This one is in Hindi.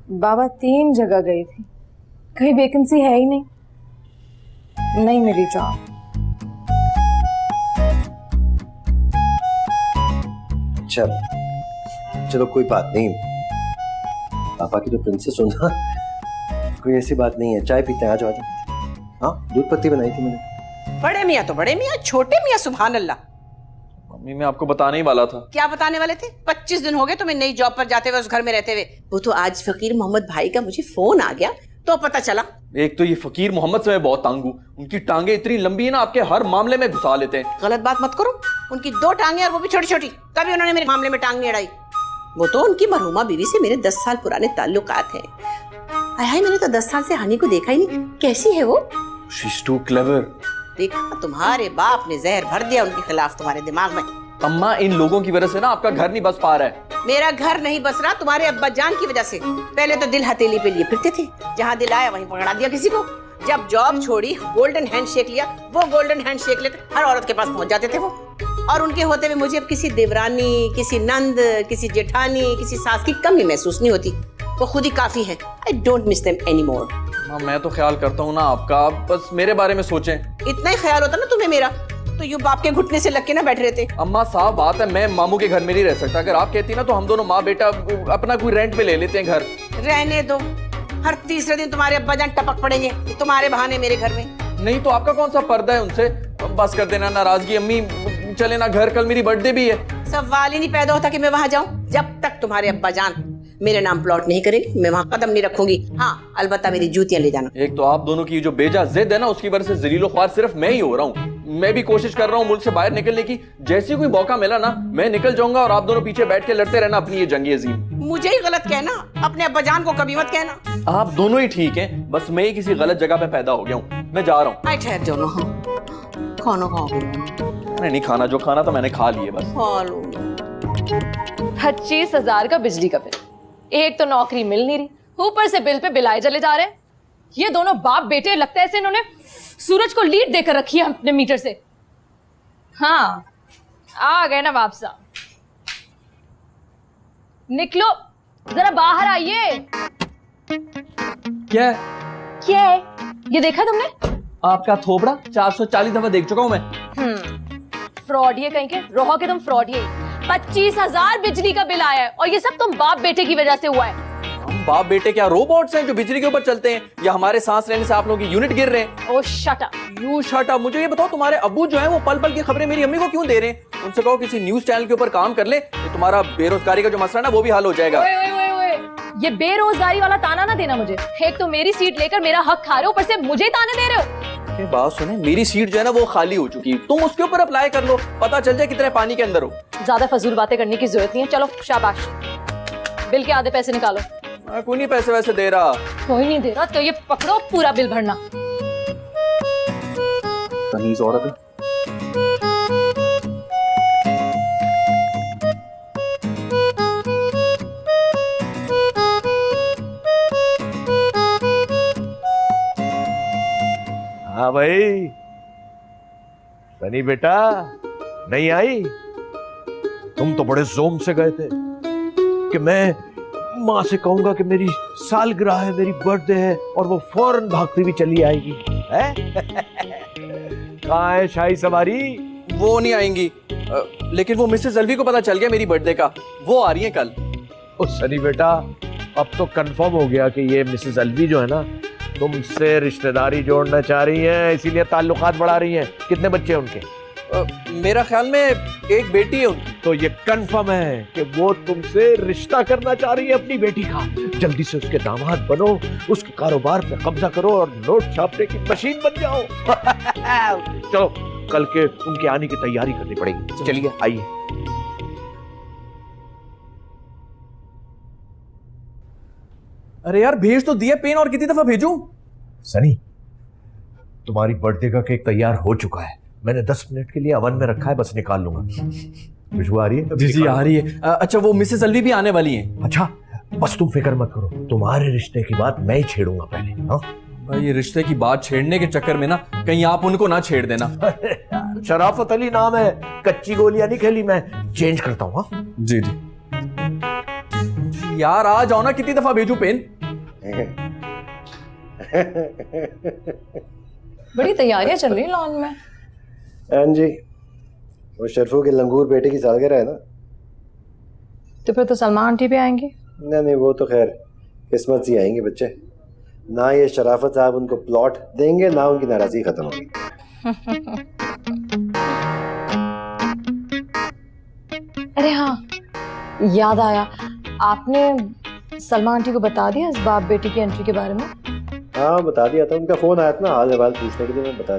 बाबा 3 जगह गई थी, कहीं वैकेंसी है ही नहीं, नहीं मिली जॉब। चलो कोई बात नहीं, पापा की तो प्रिंसेस हो ना, कोई ऐसी बात नहीं है। चाय पीते हैं, आ जाओ। हाँ, दूध पत्ती बनाई थी मैंने। बड़े मियाँ तो बड़े मियाँ, छोटे मियाँ सुभान अल्लाह। मम्मी मैं आपको बताने ही वाला था। क्या बताने वाले थे? 25 दिन हो गए तुम्हें नई जॉब पर जाते हुए, उस घर में रहते हुए। वो तो आज फकीर मोहम्मद भाई का मुझे फोन आ गया तो पता चला। एक तो ये फकीर मोहम्मद से मैं बहुत तंग हूँ, उनकी टांगे इतनी लंबी है ना, आपके हर मामले में घुसा लेते हैं। गलत बात मत करो, उनकी 2 टांगे और वो भी छोटी छोटी, कभी उन्होंने मेरे मामले में टांग नहीं अड़ाई। वो तो उनकी मरहुमा बीवी से मेरे 10 साल पुराने ताल्लुकात हैं। हाय, मैंने तो 10 साल से हनी को देखा ही नहीं, कैसी है वो? She's too clever। देखा, तुम्हारे बाप ने जहर भर दिया उनके खिलाफ तुम्हारे दिमाग में। अम्मा इन लोगों की वजह से ना आपका घर नहीं बस पा रहा है। मेरा घर नहीं बस रहा तुम्हारे अब्बा जान की वजह से। पहले तो दिल हथेली पे लिए फिरते थे, जहाँ दिल आया वहीं पकड़ा दिया किसी को। जब जॉब छोड़ी, गोल्डन हैंडशेक लिया, वो गोल्डन हैंडशेक लेकर हर औरत के पास पहुंच जाते थे वो। और उनके होते हुए मुझे अब किसी देवरानी, किसी नंद, किसी जेठानी, किसी सास की कमी महसूस नहीं होती। वो खुद ही काफी है। I don't miss them any more. मैं तो ख्याल करता हूँ ना आपका, आप बस मेरे बारे में सोचें। इतना ही ख्याल होता ना तुम्हें मेरा, तो यूं बाप के घुटने से लग के ना बैठ रहते। अम्मा साफ बात है, मैं मामू के घर में नहीं रह सकता। अगर आप कहती ना तो हम दोनों माँ बेटा अपना कोई रेंट पे ले लेते हैं घर। रहने दो, हर तीसरे दिन तुम्हारे अब्बा जान टपक पड़ेंगे तुम्हारे बहाने मेरे घर में। नहीं तो आपका कौन सा पर्दा है उनसे? बस कर देना नाराजगी। अम्मी चले ना घर, कल मेरी बर्थडे भी है। सवाल ही नहीं पैदा होता कि मैं वहां जाऊं। जब तक तुम्हारे अब्बा जान मेरे नाम प्लॉट नहीं करेगी, मैं वहां कदम नहीं रखूंगी। हाँ, अलबत्ता मेरी जूतियां ले जाना। एक तो आप दोनों की जो बेजा जिद है ना, उसकी वजह से जलीलो ख्वार सिर्फ मैं ही हो रहा हूँ। मैं भी कोशिश कर रहा हूँ मुल्क से बाहर निकलने की। जैसे कोई मौका मिला ना, मैं निकल जाऊंगा और आप दोनों पीछे बैठ के लड़ते रहना अपनी ये जंगी अजीम। मुझे ही गलत कहना, अपने अब्बा जान को कभी मत कहना। आप दोनों ही ठीक हैं, बस मैं ही किसी गलत जगह पे पैदा हो गया हूँ। मैं जा रहा हूँ। आई ठहर जाओ ना, खाना खाओगे? मैंने नहीं खाना, जो खाना था मैंने खा लिए बस। खा लो। 25,000 का बिजली का बिल, एक तो नौकरी मिल नहीं रही, ऊपर से बिल पे बिल आए चले जा रहे हैं। ये दोनों बाप बेटे, लगता है ऐसे इन्होंने सूरज को लीड देकर रखी है अपने मीटर से। हाँ, आ गए ना बाप साहब, निकलो जरा बाहर आइए। क्या क्या है ये, देखा तुमने? आपका थोबड़ा 440 दफा देख चुका हूं मैं। फ्रॉड ये कहीं के, रहो के तुम फ्रॉड। ये 25,000 बिजली का बिल आया है और ये सब तुम बाप बेटे की वजह से हुआ है। हम बाप बेटे क्या रोबोट्स हैं जो बिजली के ऊपर चलते हैं, या हमारे सांस लेने से आप लोगों की यूनिट गिर रहे हैं? Oh shut up. You shut up. मुझे ये बताओ, तुम्हारे अब्बू जो है वो पल पल की खबरें मेरी अम्मी को क्यों दे रहे हैं? उनसे कहो किसी न्यूज चैनल के ऊपर काम कर ले, तो तुम्हारा बेरोजगारी का जो मसला है ना वो भी हल हो जाएगा। ओए ओए ओए ओए, ये बेरोजगारी वाला ताना ना देना मुझे। एक तो मेरी सीट लेकर मेरा हक खा रहे हो, ऊपर से मुझे ताने दे रहे हो। ये बात सुने, मेरी सीट जो है ना वो खाली हो चुकी है, तुम उसके ऊपर अप्लाई कर लो, पता चल जाए कितने पानी के अंदर हो। ज्यादा फजूल बातें करने की जरूरत नहीं है, चलो शाबाश। बिल के आधे पैसे निकालो। कोई नहीं पैसे वैसे दे रहा। कोई नहीं दे रहा तो ये पकड़ो, पूरा बिल भरना। तमीज औरत है। हाँ भाई, सनी बेटा नहीं आई? तुम तो बड़े जोम से गए थे कि मैं माँ से कहूंगा कि मेरी सालगिरह है, मेरी बर्थडे है, और वो फौरन भागती भी चली आएगी। है? कहाँ है शाही सवारी? वो नहीं आएंगी, लेकिन वो मिसेस अलवी को पता चल गया मेरी बर्थडे का, वो आ रही है कल। ओ सनी बेटा, अब तो कंफर्म हो गया कि ये मिसेस अलवी जो है ना, तुमसे रिश्तेदारी जोड़ना चाह रही है, इसीलिए ताल्लुकात बढ़ा रही है। कितने बच्चे हैं उनके? मेरा ख्याल में एक बेटी है उनकी। तो ये कंफर्म है कि वो तुमसे रिश्ता करना चाह रही है अपनी बेटी का। जल्दी से उसके दामाद बनो, उसके कारोबार पे कब्जा करो और नोट छापने की मशीन बन जाओ। चलो, कल के उनके आने की तैयारी करनी पड़ेगी। चलिए आइए। अरे यार भेज तो दिया पेन, और कितनी दफा भेजूं? सनी, तुम्हारी बर्थडे का केक तैयार हो चुका है, मैंने 10 मिनट के लिए अवन में रखा है, बस निकाल लूंगा। खुशबू आ रही है? जी आ रही है। अच्छा, वो मिसेस अलवी भी आने वाली हैं। अच्छा, बस तुम फिक्र मत करो, तुम्हारे रिश्ते की बात मैं ही छेड़ूंगा पहले। हाँ भाई, ये रिश्ते की बात छेड़ने के चक्कर में ना कहीं आप उनको ना छेड़ देना। शराफत अली नाम है, कच्ची गोलियां नहीं खेली मैं, चेंज करता हूँ। जी जी। यार आ जाओ ना, कितनी दफा भेजू पेन? बड़ी तैयारियां चल रही हैं लॉन में। हाँ जी, वो शर्फू के लंगूर बेटे की सालगिरह है ना। तो फिर तो सलमान आंटी भी आएंगी। नहीं, वो तो खैर किस्मत से आएंगे बच्चे। ना ये शराफत साहब उनको प्लॉट देंगे, ना उनकी नाराजगी खत्म होगी। अरे हाँ, याद आया, आपने सलमान आंटी को बता दिया इस बाप बेटी की एंट्री के बारे में? हाँ बता दिया था, उनका फोन आया था ना हाल हवाल पूछने के लिए, मैं बता